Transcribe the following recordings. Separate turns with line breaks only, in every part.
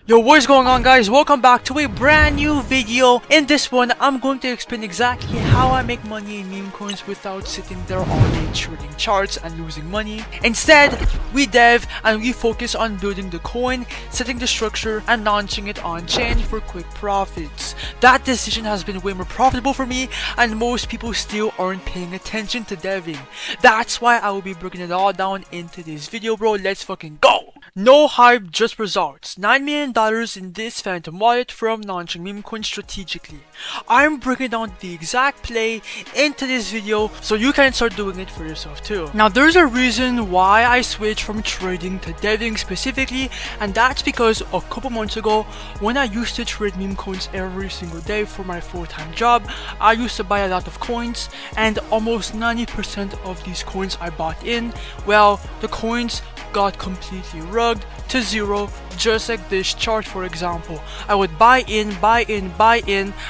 Yo, what is going on, guys? Welcome back to a brand new video. In this one, I'm going to explain exactly how I make money in meme coins without sitting there all day trading charts and losing money. Instead, we dev and we focus on building the coin, setting the structure, and launching it on chain for quick profits. That decision has been way more profitable for me, and most people still aren't paying attention to deving. That's why I will be breaking it all down into this video, bro. Let's fucking go! No hype, just results. $9 million in this phantom wallet from launching Memecoin strategically. I'm breaking down the exact play into this video so you can start doing it for yourself too. Now there's a reason why I switched from trading to deving specifically, and that's because a couple months ago when I used to trade meme coins every single day for my full-time job, I used to buy a lot of coins, and almost 90% of these coins I bought in, well, the coins got completely rugged to zero, just like this chart for example. I would buy in,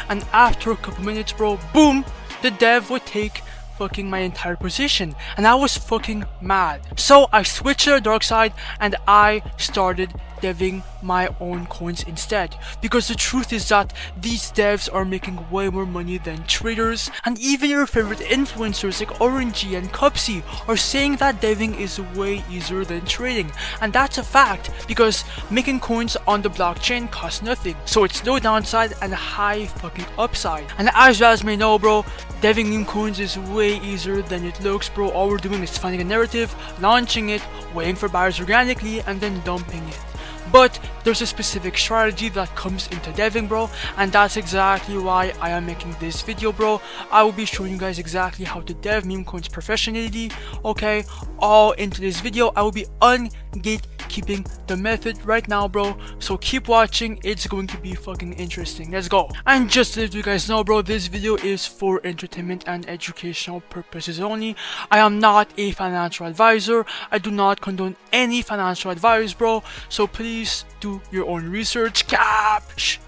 and after a couple minutes, bro, boom, the dev would take fucking my entire position, and I was fucking mad. So I switched to the dark side and I started deving my own coins instead, because the truth is that these devs are making way more money than traders, and even your favorite influencers like Orangey and Cupsy are saying that deving is way easier than trading, and that's a fact because making coins on the blockchain costs nothing, so it's no downside and high fucking upside. And as you guys may know, bro, deving meme coins is way easier than it looks, bro. All we're doing is finding a narrative, launching it, waiting for buyers organically, and then dumping it. But there's a specific strategy that comes into deving, bro, and that's exactly why I am making this video, bro. I will be showing you guys exactly how to dev meme coins professionally, okay? All into this video. I will be gatekeeping the method right now, bro, so keep watching. It's going to be fucking interesting. Let's go. And just to let you guys know, bro, this video is for entertainment and educational purposes only. I am not a financial advisor. I do not condone any financial advice, bro, so please do your own research. Cash.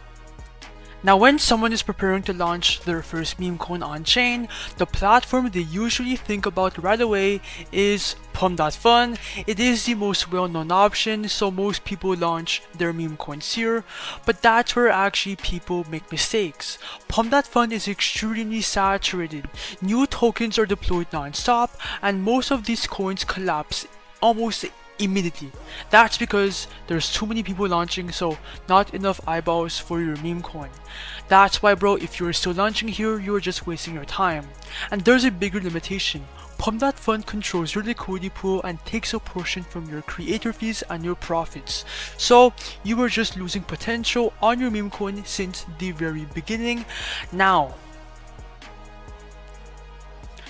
Now, when someone is preparing to launch their first meme coin on chain, the platform they usually think about right away is Pump.Fun. It is the most well-known option, so most people launch their meme coins here, but that's where actually people make mistakes. Pump.Fun is extremely saturated. New tokens are deployed non-stop, and most of these coins collapse almost immediately. That's because there's too many people launching, so not enough eyeballs for your meme coin. That's why, bro, if you're still launching here, you're just wasting your time. And there's a bigger limitation. Pump.Fun controls your liquidity pool and takes a portion from your creator fees and your profits. So you are just losing potential on your meme coin since the very beginning. Now,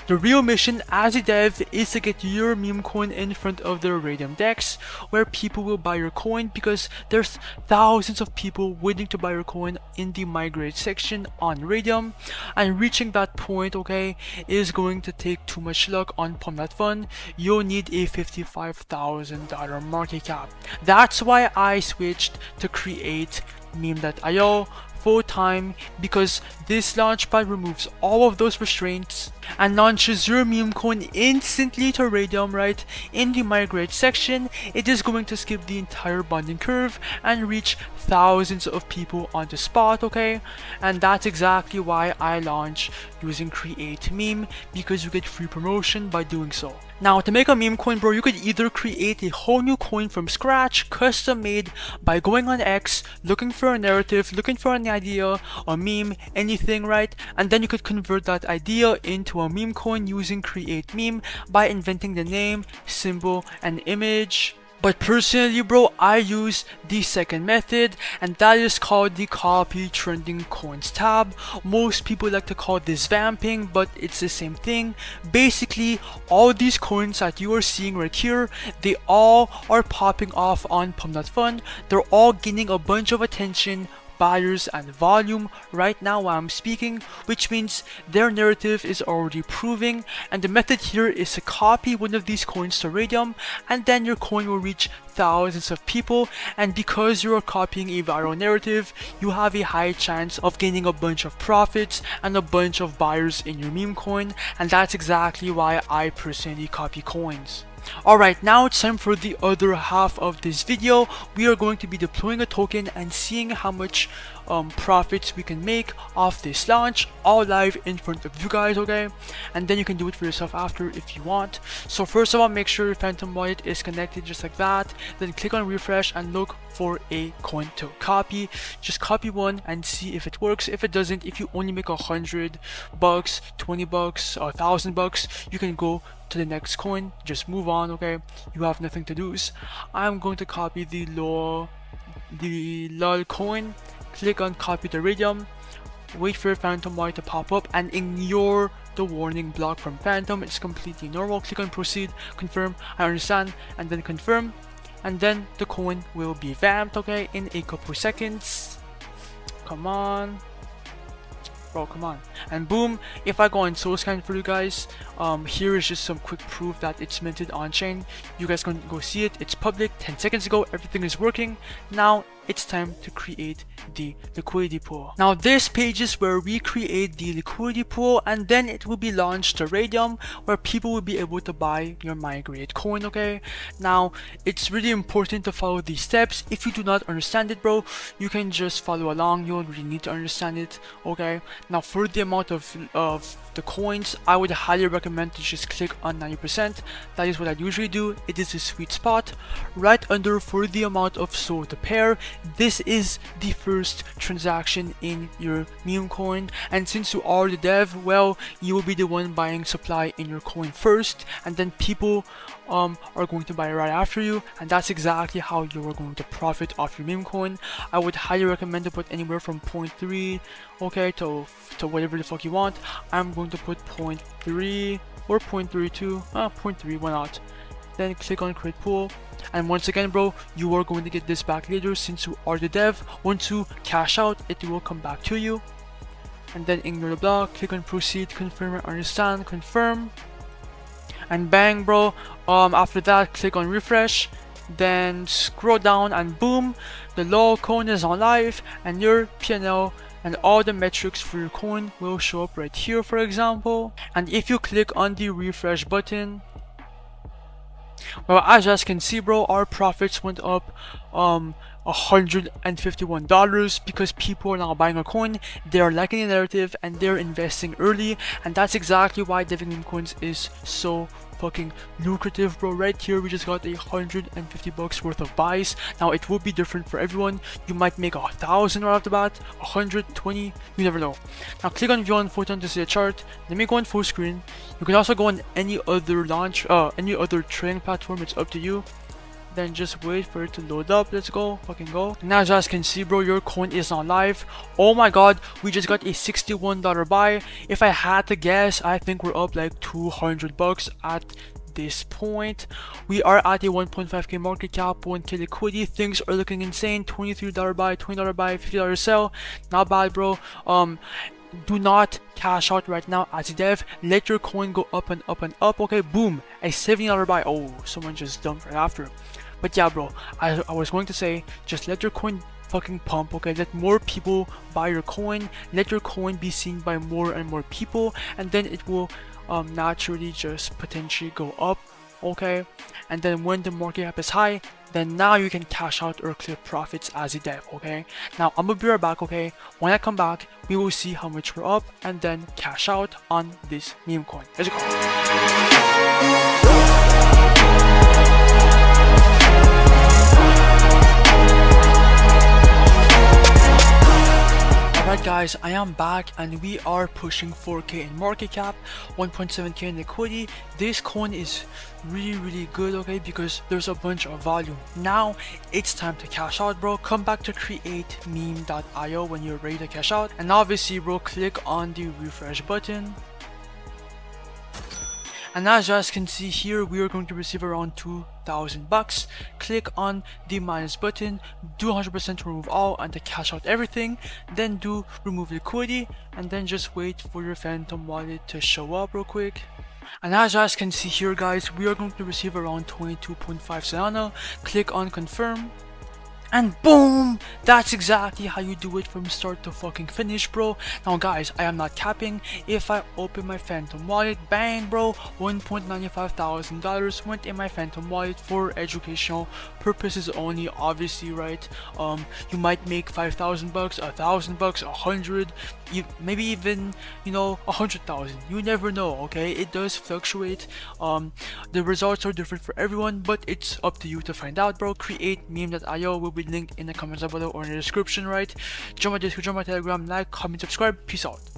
the real mission as a dev is to get your meme coin in front of the Raydium DEX, where people will buy your coin, because there's thousands of people waiting to buy your coin in the migrate section on Raydium, and reaching that point, okay, is going to take too much luck on Pump.Fun. You'll need a $55,000 market cap. That's why I switched to create Meme.io full-time, because this launchpad removes all of those restraints and launches your meme coin instantly to Raydium right in the migrate section. It is going to skip the entire bonding curve and reach thousands of people on the spot, okay? And that's exactly why I launch using Create Meme, because you get free promotion by doing so. Now, to make a meme coin, bro, you could either create a whole new coin from scratch, custom made, by going on X, looking for a narrative, looking for an idea, a meme, anything, right? And then you could convert that idea into a meme coin using Create Meme by inventing the name, symbol, and image. But personally, bro, I use the second method, and that is called the copy trending coins tab. Most people like to call this vamping, but it's the same thing. Basically, all these coins that you are seeing right here, they all are popping off on Pump.Fun. They're all gaining a bunch of attention, buyers, and volume right now while I'm speaking, which means their narrative is already proving. And the method here is to copy one of these coins to Raydium, and then your coin will reach thousands of people, and because you are copying a viral narrative, you have a high chance of gaining a bunch of profits and a bunch of buyers in your meme coin. And that's exactly why I personally copy coins. Alright, now it's time for the other half of this video. We are going to be deploying a token and seeing how much profits we can make off this launch, all live in front of you guys, okay? And then you can do it for yourself after if you want. So first of all, make sure your Phantom wallet is connected just like that. Then click on refresh and look for a coin to copy. Just copy one and see if it works. If it doesn't, if you only make $100, $20, $1,000, you can go to the next coin. Just move on, okay? You have nothing to lose. I'm going to copy the LOL coin. Click on copy the Raydium, wait for your Phantom wallet to pop up and ignore the warning block from Phantom. It's completely normal. Click on proceed, confirm, I understand, and then confirm, and then the coin will be vamped, okay, in a couple seconds. Come on bro, come on. And boom, if I go on SoulScan for you guys, here is just some quick proof that it's minted on chain. You guys can go see it. It's public. 10 seconds ago, everything is working. Now it's time to create the liquidity pool. Now this page is where we create the liquidity pool, and then it will be launched to Raydium, where people will be able to buy your migrate coin, okay? Now it's really important to follow these steps. If you do not understand it, bro, you can just follow along. You don't really need to understand it, okay? Now for the amount of the coins, I would highly recommend to just click on 90%. That is what I usually do. It is a sweet spot. Right under for the amount of soul to pair, this is the first transaction in your meme coin, and since you are the dev, well, you will be the one buying supply in your coin first, and then people are going to buy right after you, and that's exactly how you are going to profit off your meme coin. I would highly recommend to put anywhere from 0.3 okay to whatever the fuck you want. I'm going to put 0.3 or 0.32, 0.3, why not? Then click on create pool, and once again, bro, you are going to get this back later since you are the dev. Once you cash out, it will come back to you, and then ignore the block. Click on proceed, confirm, and understand, confirm, and bang, bro. After that, click on refresh, then scroll down, and boom, the LOL coin is on live, and your PNL and all the metrics for your coin will show up right here, for example. And if you click on the refresh button, well, as you guys can see, bro, our profits went up $151 because people are now buying a coin, they are liking the narrative, and they're investing early, and that's exactly why Devving Memecoins is so fucking lucrative, bro. Right here, we just got $150 worth of buys. Now it will be different for everyone. You might make 1,000 right off the bat, 120, you never know. Now click on view on photon to see a chart. Let me go on full screen. You can also go on any other any other trading platform. It's up to you. Then just wait for it to load up. Let's go, fucking go. Now as you guys can see, bro, your coin is not live. Oh my god, we just got a $61 buy. If I had to guess, I think we're up like $200 at this point. We are at a 1.5k market cap, 1k liquidity. Things are looking insane. $23 buy, $20 buy, $50 sell. Not bad, bro. Do not cash out right now as a dev. Let your coin go up and up and up. Okay, boom, a $70 buy. Oh, someone just dumped right after. But yeah, bro, I was going to say, just let your coin fucking pump, okay? Let more people buy your coin. Let your coin be seen by more and more people, and then it will naturally just potentially go up, okay? And then when the market cap is high, then now you can cash out or clear profits as a dev, okay? Now I'm gonna be right back, okay? When I come back, we will see how much we're up and then cash out on this meme coin. Let's go. Alright guys, I am back and we are pushing 4k in market cap, 1.7k in liquidity. This coin is really good, okay, because there's a bunch of volume. Now it's time to cash out, bro. Come back to create meme.io when you're ready to cash out, and obviously, bro, click on the refresh button. And as you guys can see here, we are going to receive around $2,000. Click on the minus button, do 100% to remove all and to cash out everything, then do remove liquidity, and then just wait for your Phantom wallet to show up real quick. And as you guys can see here, guys, we are going to receive around 22.5 Solana. Click on confirm, And boom! That's exactly how you do it from start to fucking finish, bro. Now guys, I am not capping. If I open my Phantom wallet, bang bro, $1,95000 went in my Phantom wallet for educational purposes only, obviously, right? You might make 5,000 bucks, 1,000 bucks, 100, maybe even, 100,000. You never know, okay? It does fluctuate. The results are different for everyone, but it's up to you to find out, bro. Create meme.io will be linked in the comments below or in the description, right? Join my Discord, join my Telegram, like, comment, subscribe. Peace out.